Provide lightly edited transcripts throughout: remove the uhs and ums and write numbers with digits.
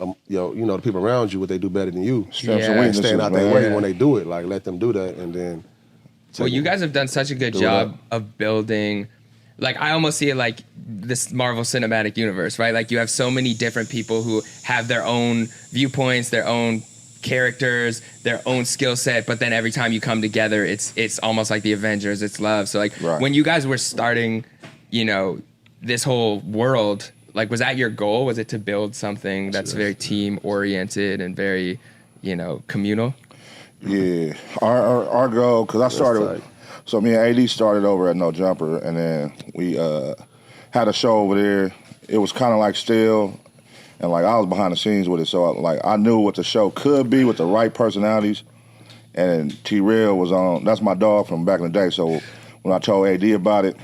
the people around you, what they do better than you. Strengths and weaknesses, Stand out man. their way when they do it. Like, let them do that, and then. Well, you guys have done such a good job of building. Like, I almost see it like this Marvel Cinematic Universe, right? Like, you have so many different people who have their own viewpoints, their own characters, their own skill set, but then every time you come together, it's almost like the Avengers, it's love. So, like, when you guys were starting, this whole world, like, was that your goal? Was it to build something that's very team-oriented and very, communal? Yeah. Our goal, because I started... So me and AD started over at No Jumper, and then we had a show over there. It was kind of like still, and like I was behind the scenes with it, so I knew what the show could be with the right personalities. And T-Rail was on. That's my dog from back in the day. So when I told AD about it,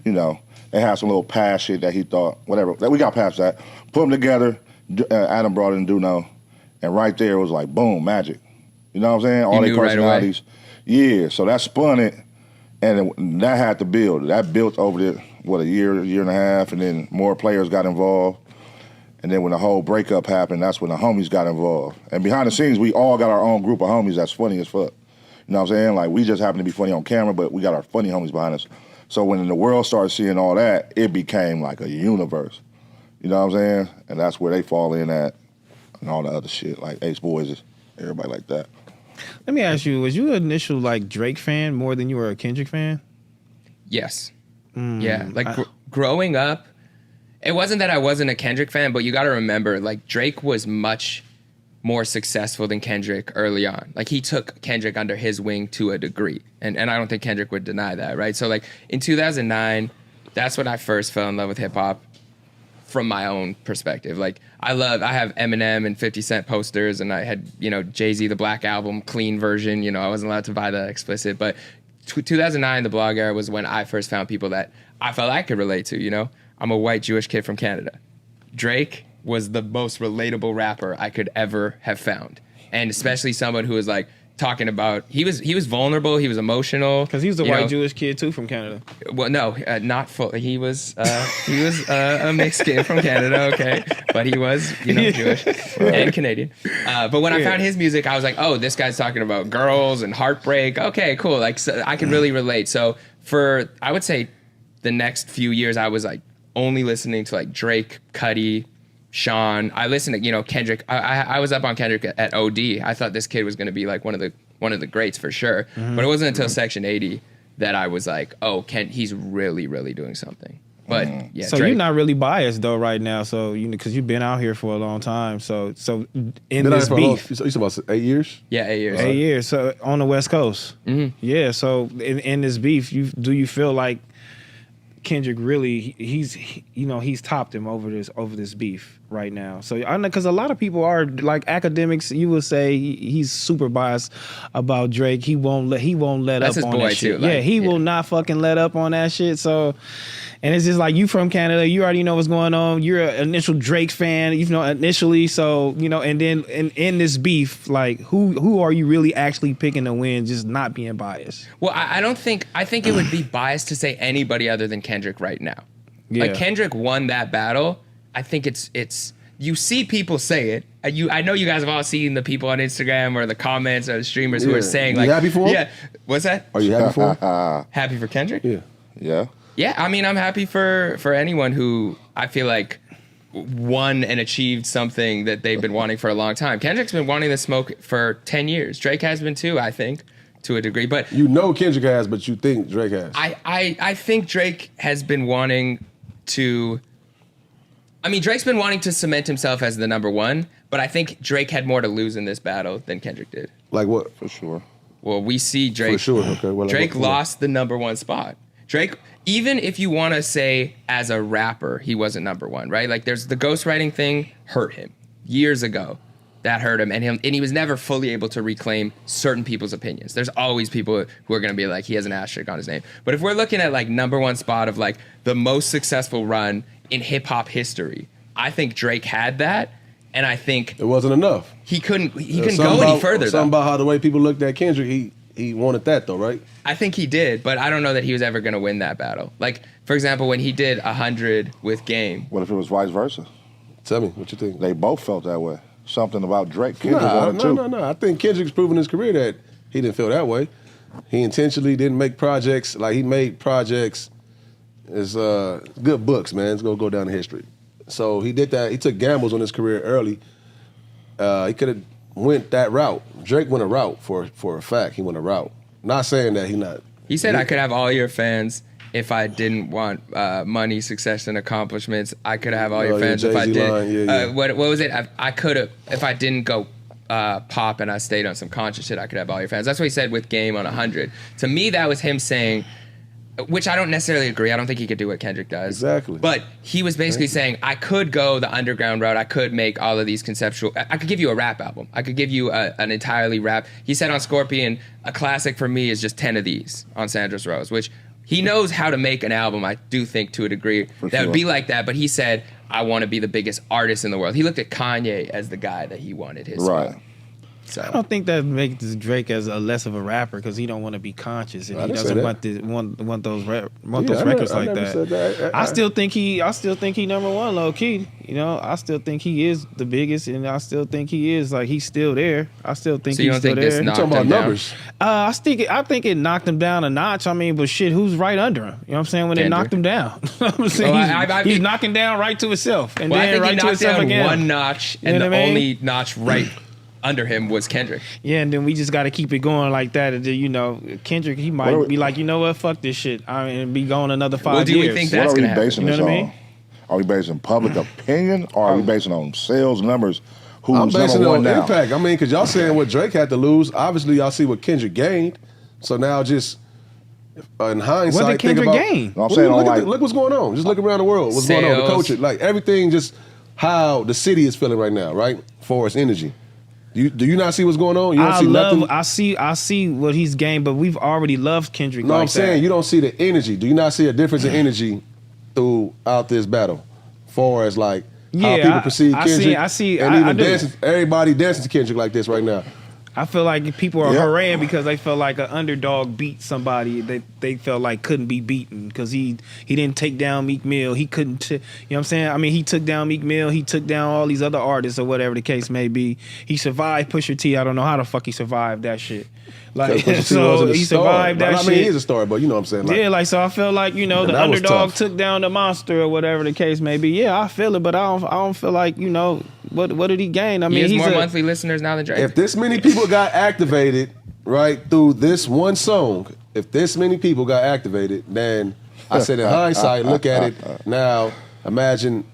it had some little past shit that he thought whatever. We got past that. Put them together. Adam brought in Duno, and right there it was like boom, magic. You know what I'm saying? All their personalities. Right away. Yeah. So that spun it. And that had to build. That built over a year and a half, and then more players got involved. And then when the whole breakup happened, that's when the homies got involved. And behind the scenes, we all got our own group of homies that's funny as fuck. You know what I'm saying? Like, we just happen to be funny on camera, but we got our funny homies behind us. So when the world started seeing all that, it became like a universe. You know what I'm saying? And that's where they fall in at, and all the other shit, like Ace Boys, everybody like that. Let me ask you, was you an initial Drake fan more than you were a Kendrick fan? Yes. Yeah. Growing up, it wasn't that I wasn't a Kendrick fan, but you got to remember, Drake was much more successful than Kendrick early on. Like, he took Kendrick under his wing to a degree. And I don't think Kendrick would deny that, right? So, in 2009, that's when I first fell in love with hip hop from my own perspective. I have Eminem and 50 Cent posters, and I had, Jay-Z, the Black Album, clean version. I wasn't allowed to buy the explicit, but 2009, the blog era, was when I first found people that I felt I could relate to, I'm a white Jewish kid from Canada. Drake was the most relatable rapper I could ever have found. And especially someone who was talking about, he was vulnerable, he was emotional. Because he was a white Jewish kid too from Canada. Well, no, not full. He was a mixed kid from Canada, okay, but he was Jewish and Canadian. But when I found his music, I was like, oh, this guy's talking about girls and heartbreak. Okay, cool. So I can really relate. So for, I would say, the next few years, I was only listening to Drake, Cudi, Sean. I listened to Kendrick. I was up on Kendrick at OD. I thought this kid was going to be one of the greats for sure. Mm-hmm. But it wasn't until Section 80 that I was like, oh, he's really, really doing something. But yeah. So Drake, you're not really biased though right now. So because you've been out here for a long time. So in been this beef, you said about 8 years. Yeah, 8 years. 8 years. So on the West Coast. Mm-hmm. Yeah. So in this beef, do you feel like Kendrick really he's topped him over this beef right now? So I know, because a lot of people are academics, you would say he's super biased about Drake. He won't let That's up on boy that shit. too. He will not fucking let up on that shit. So, and it's just you from Canada, you already know what's going on. You're an initial Drake fan, initially. So and then in this beef, who are you really actually picking to win? Just not being biased. Well, I think it would be biased to say anybody other than Kendrick right now. Yeah. Kendrick won that battle. I think it's you see people say it. I know you guys have all seen the people on Instagram or the comments or the streamers who are saying you happy for him? Yeah. What's that? Are you happy for him? Happy for Kendrick? Yeah. Yeah. Yeah, I mean, I'm happy for anyone who I feel like won and achieved something that they've been wanting for a long time. Kendrick's been wanting the smoke for 10 years. Drake has been too, I think, to a degree. But Kendrick has, but you think Drake has. I think Drake has been wanting to... I mean, Drake's been wanting to cement himself as the number one, but I think Drake had more to lose in this battle than Kendrick did. Like what? For sure. Well, we see Drake... For sure, okay. Well, Drake lost the number one spot. Drake, even if you want to say as a rapper, he wasn't number one, right? There's the ghostwriting thing hurt him years ago. That hurt him, and he was never fully able to reclaim certain people's opinions. There's always people who are going to be like, he has an asterisk on his name. But if we're looking at number one spot of the most successful run in hip hop history, I think Drake had that, and I think it wasn't enough. He couldn't go any further. Something about how the way people looked at Kendrick, he wanted that though, right? I think he did, but I don't know that he was ever going to win that battle. For example, when he did 100 with Game. What if it was vice versa? Tell me what you think. They both felt that way. Something about Drake. Kendrick wanted too. No. I think Kendrick's proven his career that he didn't feel that way. He intentionally didn't make projects like he made projects. It's good books, man. It's gonna go down in history. So he did that. He took gambles on his career early. He could have went that route. Drake went a route for a fact. He went a route. Not saying that he not. He said, "I could have all your fans if I didn't want money, success, and accomplishments. I could have all your fans if I did." What was it? I could have if I didn't go pop and I stayed on some conscious shit. I could have all your fans. That's what he said with Game on 100. To me, that was him saying. Which I don't necessarily agree. I don't think he could do what Kendrick does. Exactly. But he was basically saying, I could go the underground route. I could make all of these conceptual. I could give you a rap album. I could give you an entirely rap. He said on Scorpion, a classic for me is just 10 of these on Sandra's Rose, which he knows how to make an album, I do think, to a degree. That would be like that. But he said, I want to be the biggest artist in the world. He looked at Kanye as the guy that he wanted his song. So. I don't think that makes Drake as a less of a rapper because he don't want to be conscious and he doesn't want those records like that. I still think he number one low key. You know, I still think he is the biggest, and I still think he is like he's still there. I still think he's still there. You talking about numbers? I think it knocked him down a notch. I mean, but shit, who's right under him? You know what I'm saying? When they knocked him down, I'm saying he's knocking down right to himself, and then right to himself again. One notch, and the only notch right under him was Kendrick. Yeah, and then we just got to keep it going like that. And then, you know, Kendrick, he might be like, you know what, fuck this shit. I mean, be going another 5 years. What do we think that's going to happen? Basing this on? Are we basing public opinion, or are we basing on sales numbers? Who's I'm basing it on now? impact. I mean, because y'all saying what Drake had to lose. Obviously, y'all see what Kendrick gained. So now just in hindsight, what did Kendrick gain? No, I'm saying look what's going on. Just look around the world. What's going on? The culture, like everything, just how the city is feeling right now, right? For its energy. Do you not see what's going on? You don't see nothing? I see what he's gained, but we've already loved Kendrick. No, I'm saying you don't see the energy. Do you not see a difference in energy throughout this battle? Far as like how people perceive Kendrick. I see. And even dancing, everybody dancing to Kendrick like this right now. I feel like people are hurraying because they felt like an underdog beat somebody they felt like couldn't be beaten because he didn't take down Meek Mill. He couldn't, you know what I'm saying? I mean, he took down Meek Mill. He took down all these other artists or whatever the case may be. He survived Pusha T. I don't know how the fuck he survived that shit. Like, so he survived that shit. I mean, he is a star, but you know what I'm saying? Like, yeah, like, so I feel like, you know, the underdog took down the monster or whatever the case may be. Yeah, I feel it, but I don't feel like, you know, what did he gain? I mean, he has more monthly listeners now than Drake. If this many people got activated, right, through this one song, if this many people got activated, then I said in hindsight, look at it now, imagine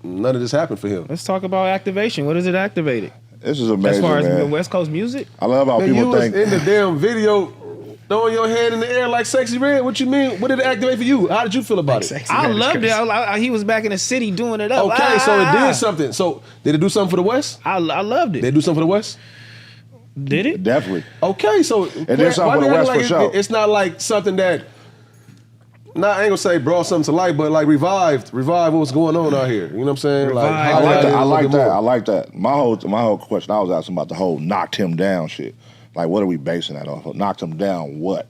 none of this happened for him. Let's talk about activation. What is it activated? This is amazing, as far as man. West Coast music? I love how people you think. Was in the damn video throwing your hand in the air like Sexy Red. What you mean? What did it activate for you? How did you feel about it? I loved it. He was back in the city doing it up. Okay, so it did something. So did it do something for the West? I loved it. Did it do something for the West? Did it? Definitely. Okay, so it did something for the West for sure. It's not like something that. I ain't gonna say brought something to light, but like revived what's going on out here. You know what I'm saying? I like that. My whole question I was asking about the whole knocked him down shit. Like, what are we basing that off of? Knocked him down what?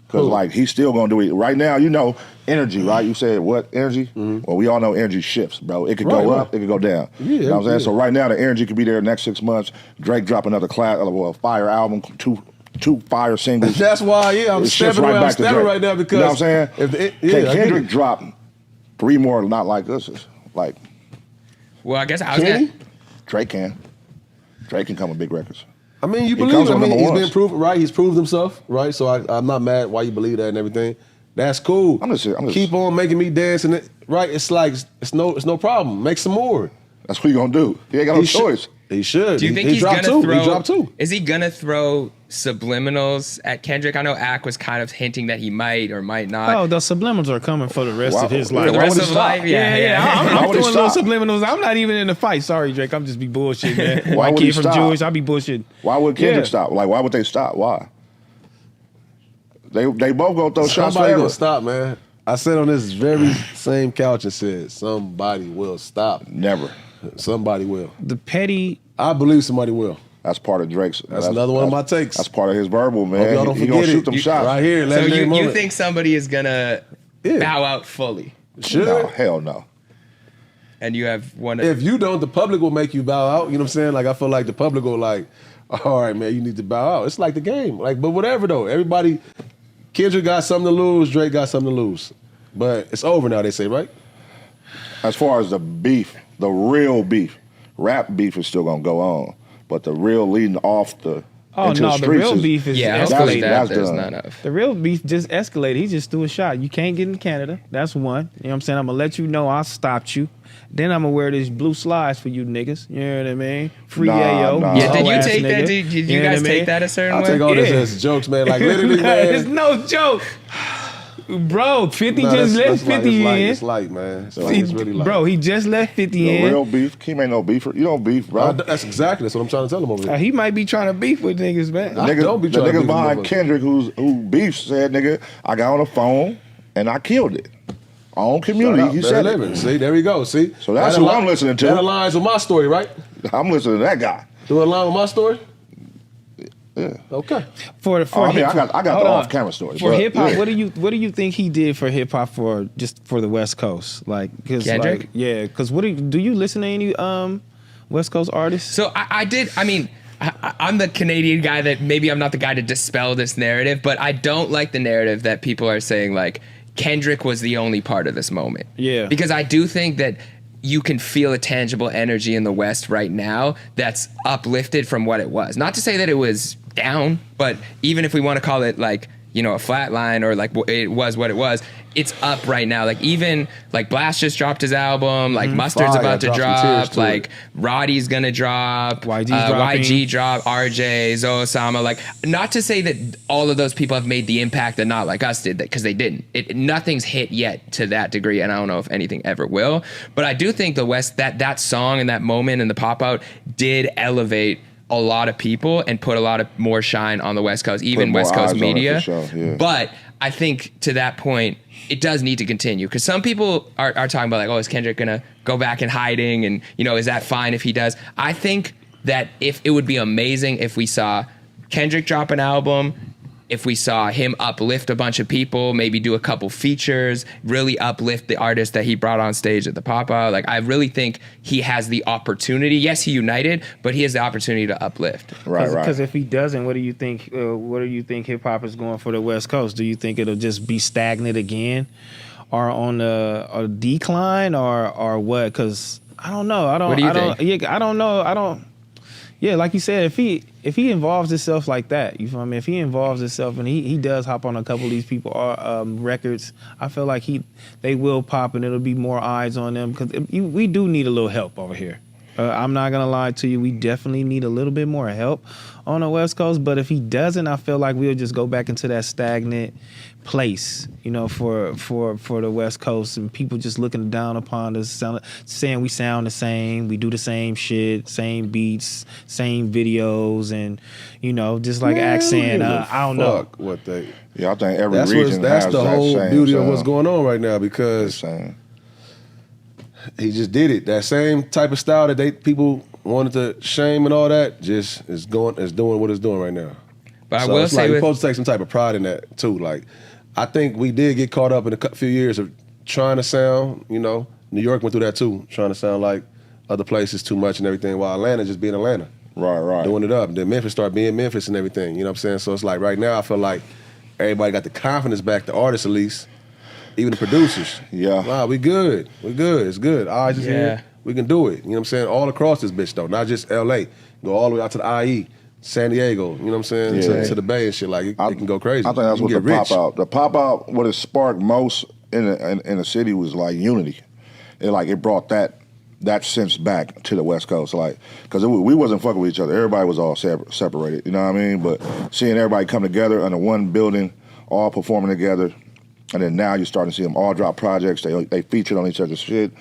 Because like he's still gonna do it right now. You know, energy, right? You said what energy? Mm-hmm. Well, we all know energy shifts, bro. It could go up, it could go down. Yeah, you know what I'm saying? So right now the energy could be there next 6 months. Drake drop another fire album, two fire singles. That's why, I'm stepping right now because you know what I'm saying? Can Kendrick drop 3 more not like us? Like, well, I guess I was gonna. Drake can come with big records. I mean, you believe. I mean, he's been proven right. He's proved himself, right? So I'm not mad why you believe that and everything. That's cool. I'm just keep on making me dance and right. It's like it's no problem. Make some more. That's what you gonna do. He ain't got no choice. He should. Do you think he's gonna throw? He dropped 2. Is he gonna throw subliminals at Kendrick? I know Ak was kind of hinting that he might or might not. Oh, the subliminals are coming for the rest of his life. For the rest of his life, yeah. I'm doing little subliminals. I'm not even in the fight. Sorry, Drake. I'm just be bullshit, man. White kid from Jewish. I be bullshit. Why would Kendrick stop? Like, why would they stop? Why? They both gonna throw shots. Somebody gonna stop, man. I sat on this very same couch and said somebody will stop. Never. Somebody will. The petty. I believe somebody will. That's part of Drake's. That's another one of my takes. That's part of his verbal, man. Y'all don't he gonna shoot them shots right here. So you think somebody is gonna bow out fully? Should? No, hell no. and you have one. If you don't, the public will make you bow out. You know what I'm saying? Like I feel like the public will like, all right, man, you need to bow out. It's like the game. Like, but whatever though. Everybody, Kendrick got something to lose. Drake got something to lose. But it's over now. They say, right? As far as the beef, the real beef, rap beef is still gonna go on, but the real leading off the into no, the the streets real is, beef is That's escalated. that's there's done. none of. The real beef just escalated. He just threw a shot. You can't get in Canada. That's one. You know what I'm saying? I'm gonna let you know I stopped you. Then I'm gonna wear these blue slides for you niggas. You know what I mean? Free Nah, Yayo. nah. Yeah, did you hoe-ass take that? nigga. Did you know guys what I mean? take that a certain I way? take all this Yeah. as jokes, man. Like literally, man. It's no joke. Bro, 50 Nah, just that's left 50 it's light, in. it's light, man. It's really light. Bro, he just left 50 The in. real beef. Keem ain't no beefer. You don't beef, bro. That's what I'm trying to tell him over there. He might be trying to beef with niggas, man. The I niggas, don't be the trying to niggas beef with behind motherfuckers. Kendrick who beef said, nigga, I got on the phone and I killed it. On community, Shout out, he better said living. it. See, there we go. See, So that's That who I'm listening to. That aligns with my story, right? I'm listening to that guy. Do it align with my story? Yeah. Okay. For I mean, I got hold the on. off-camera story. For but, hip hop. yeah. What do you think he did for hip hop for the West Coast? Like, cause Kendrick? like, yeah, because do you listen to any West Coast artists? So I did. I mean, I'm the Canadian guy that maybe I'm not the guy to dispel this narrative, but I don't like the narrative that people are saying like Kendrick was the only part of this moment. Yeah. Because I do think that you can feel a tangible energy in the West right now that's uplifted from what it was. Not to say that it was down, but even if we want to call it like, you know, a flat line or like it was what it was, it's up right now. Like even like Blast just dropped his album, like Mustard's Fire, about to dropped some tears drop, to like it. Roddy's gonna drop, YG's dropping. YG drop, RJ, Zoe Osama. Like not to say that all of those people have made the impact that Not Like Us did, because they didn't. Nothing's hit yet to that degree, and I don't know if anything ever will. But I do think the West, that song and that moment and the pop out did elevate a lot of people and put a lot of more shine on the West Coast, even more West Coast eyes on it media. for sure, yeah. But I think to that point, it does need to continue, because some people are talking about like, oh, is Kendrick gonna go back in hiding, and you know, is that fine if he does? I think that if it would be amazing if we saw Kendrick drop an album, if we saw him uplift a bunch of people, maybe do a couple features, really uplift the artist that he brought on stage at the Pop-Out. Like I really think he has the opportunity. Yes, he united, but he has the opportunity to uplift. Right. Because if he doesn't, what do you think? What do you think hip hop is going for the West Coast? Do you think it'll just be stagnant again, or on a decline, or what? Because I don't know. What do you think? Yeah, I don't know. Yeah, like you said, if he involves himself like that, you feel me? If he involves himself and he does hop on a couple of these people records, I feel like they will pop and it'll be more eyes on them, because we do need a little help over here. I'm not gonna lie to you, we definitely need a little bit more help on the West Coast. But if he doesn't, I feel like we'll just go back into that stagnant place, you know, for the West Coast, and people just looking down upon us, saying we sound the same, we do the same shit, same beats, same videos, and you know, just like Axe saying, I don't know. What they. Yeah, I think every That's region that's has the that whole same beauty of sound. what's going on right now, because Same. he just did it. That same type of style that people wanted to shame and all that, just is doing what it's doing right now. But So I will it's say like you're with, supposed to take some type of pride in that too. Like I think we did get caught up in a few years of trying to sound, you know, New York went through that too, trying to sound like other places too much and everything, while Atlanta just being Atlanta. Right. Doing it up. Then Memphis started being Memphis and everything. You know what I'm saying? So it's like right now I feel like everybody got the confidence back, the artists at least, even the producers. Yeah. Wow, we good. We good. It's good. Eyes is Yeah. here. We can do it. You know what I'm saying? All across this bitch though, not just LA. Go all the way out to the IE, San Diego, you know what I'm saying? Yeah. To the Bay and shit. Like it can go crazy. I think that's You what can the get rich. pop-out. The pop-out, what it sparked most in the city was like unity. It brought that sense back to the West Coast, like, because we wasn't fucking with each other. Everybody was all separated, you know what I mean? But seeing everybody come together under one building, all performing together, and then now you're starting to see them all drop projects. They featured on each other's shit.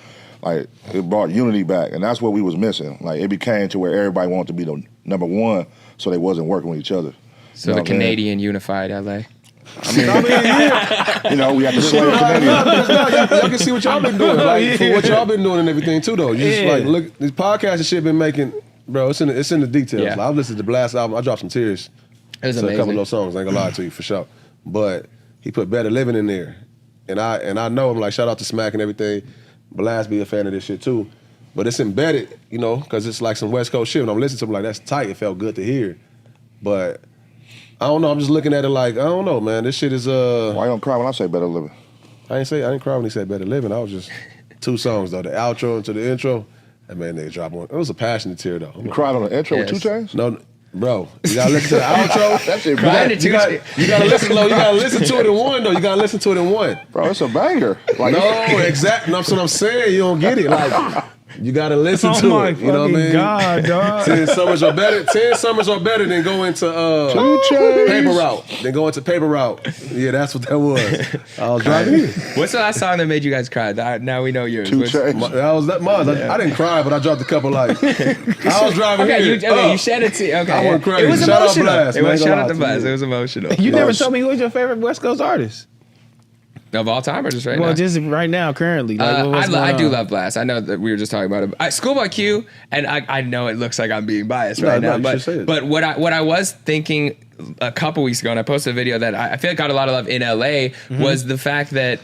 Like, it brought unity back, and that's what we was missing. Like, it became to where everybody wanted to be the number one, so they wasn't working with each other. so the Canadian unified LA. You know, we had to slave Canadian. Y'all can see what y'all been doing, like for what y'all been doing and everything too. Though you just like look, this podcast and shit been making, bro. It's in the details. Yeah. Like, I've listened to the Blast album. I dropped some tears. It was to a couple amazing. of those songs. I ain't gonna lie to you for sure. But he put Better Living in there, and I know him. Like shout out to Smack and everything. Blast be a fan of this shit too. But it's embedded, you know, because it's like some West Coast shit. When I'm listening to them, like, that's tight. It felt good to hear. But I don't know. I'm just looking at it like, I don't know, man. This shit is Why you don't cry when I say Better Living? I didn't cry when he said Better Living. I was just 2 songs though. The outro into the intro. That man nigga dropped one. It was a passionate tear though. You cried on the intro with 2 Chainz? No, bro. You gotta listen to the outro. That shit you gotta listen low. You gotta listen to it in one though. You gotta listen to it in one. Bro, it's a banger. Like, no, exactly. That's what I'm saying. You don't get it. Like, you gotta listen to my it. You know what I mean? God, dog. 10 summers are better. 10 summers are better than going to paper route. Then going to paper route. Yeah, that's what that was. I was driving here. What's the last song that made you guys cry? Now we know yours. 2 Chainz. That was that mine. I didn't cry, but I dropped a couple like. I was driving here. You shed it to. Okay, I went crazy. It was Shout out emotional. Blast, It man. was Ain't shout gonna out to lie Blast. you. It was emotional. You never told me who was your favorite West Coast artist. Of all time or just right Well, now? just right now, currently. Like, I do love Blast. I know that we were just talking about it. Schoolboy Q, and I know it looks like I'm being biased right now, but what I was thinking a couple weeks ago, and I posted a video that I feel like got a lot of love in LA, was the fact that,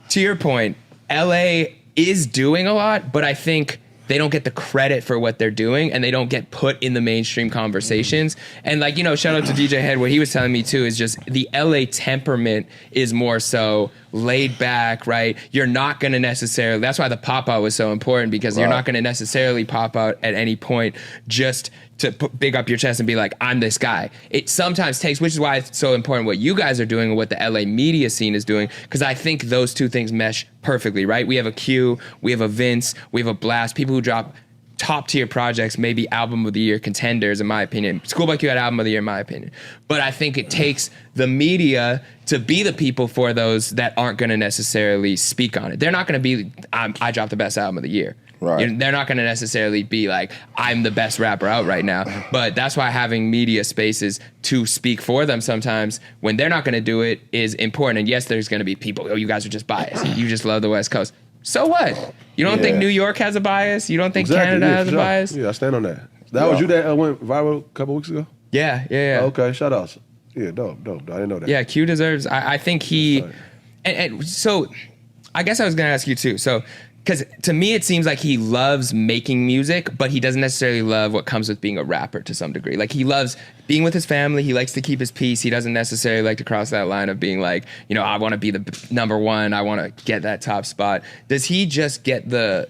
to your point, LA is doing a lot, but I think they don't get the credit for what they're doing, and they don't get put in the mainstream conversations. And like, you know, shout out to DJ Head. What he was telling me too is just the LA temperament is more so laid back, right? You're not going to necessarily, that's why the pop out was so important, because you're not going to necessarily pop out at any point just to big up your chest and be like, I'm this guy. It sometimes takes, which is why it's so important what you guys are doing and what the LA media scene is doing, because I think those two things mesh perfectly, right? We have a Q, we have a Vince, we have a Blast, people who drop top tier projects, maybe album of the year contenders, in my opinion. Schoolboy Q had album of the year, in my opinion. But I think it takes the media to be the people for those that aren't going to necessarily speak on it. They're not going to be, I dropped the best album of the year. Right. They're not going to necessarily be like, I'm the best rapper out right now. But that's why having media spaces to speak for them sometimes when they're not going to do it is important. And yes, there's going to be people, oh, you guys are just biased. You just love the West Coast. So what? You don't think New York has a bias? You don't think Canada has a bias? Yeah, I stand on that. That was you that went viral a couple weeks ago? Yeah. Okay, shout out. Yeah, dope. I didn't know that. Yeah, Q deserves, I think he, and so I guess I was going to ask you too. So, because to me, it seems like he loves making music, but he doesn't necessarily love what comes with being a rapper to some degree. Like, he loves being with his family. He likes to keep his peace. He doesn't necessarily like to cross that line of being like, you know, I want to be the number one. I want to get that top spot. Does he just get the